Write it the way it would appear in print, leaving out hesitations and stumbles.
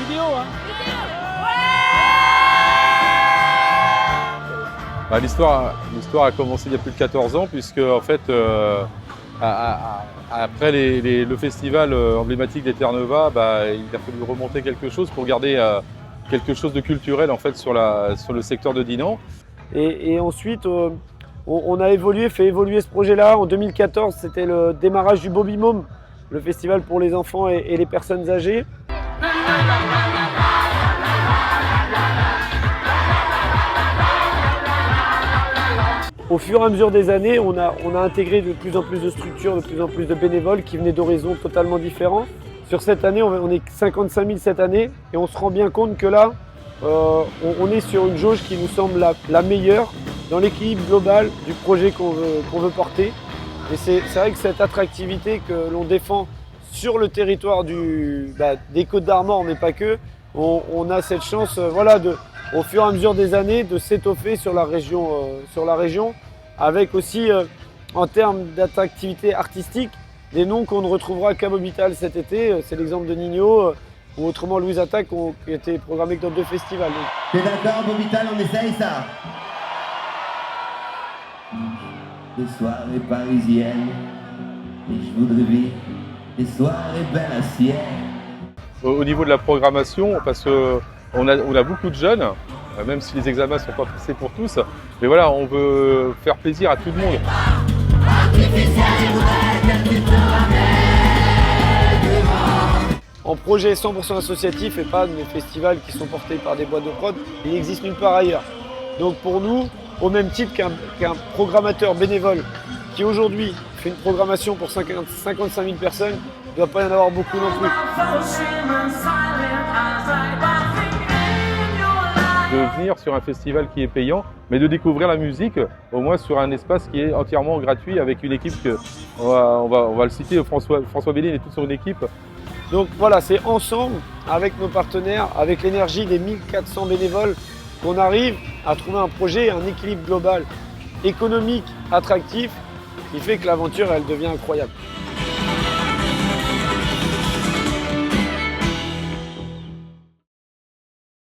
Vidéo, hein. Bah, l'histoire a commencé il y a plus de 14 ans, puisque en fait, après le festival emblématique des Terres Nova, bah, il a fallu remonter quelque chose pour garder quelque chose de culturel en fait, sur le secteur de Dinan. Et ensuite, on a fait évoluer ce projet-là. En 2014, c'était le démarrage du Bobby Mom, le festival pour les enfants et les personnes âgées. Au fur et à mesure des années, on a intégré de plus en plus de structures, de plus en plus de bénévoles qui venaient d'horizons totalement différents. Sur cette année, on est 55 000 cette année et on se rend bien compte que là, on est sur une jauge qui nous semble la meilleure dans l'équilibre global du projet qu'on veut porter. Et c'est vrai que cette attractivité que l'on défend sur le territoire des Côtes d'Armor, mais pas que, on a cette chance au fur et à mesure des années de s'étoffer sur la région, avec aussi en termes d'attractivité artistique des noms qu'on ne retrouvera qu'à Mobital cet été. C'est l'exemple de Nino ou autrement Louise Attaque qui était programmé dans 2 festivals. T'es d'accord, Mobital, on essaye ça? Des soirées parisiennes, et je voudrais vivre des soirées belles à ciel. Au niveau de la programmation, parce qu'on a beaucoup de jeunes, même si les examens ne sont pas passés pour tous, mais voilà, on veut faire plaisir à tout le monde. En projet 100% associatif et pas des festivals qui sont portés par des boîtes de prod, il n'existe nulle part ailleurs. Donc pour nous, au même titre qu'un programmateur bénévole qui aujourd'hui fait une programmation pour 55 000 personnes, il ne doit pas y en avoir beaucoup non plus. De venir sur un festival qui est payant, mais de découvrir la musique, au moins sur un espace qui est entièrement gratuit, avec une équipe on va le citer, François Béline et toute son équipe. Donc voilà, c'est ensemble, avec nos partenaires, avec l'énergie des 1400 bénévoles, qu'on arrive à trouver un projet, un équilibre global, économique, attractif, qui fait que l'aventure, elle devient incroyable.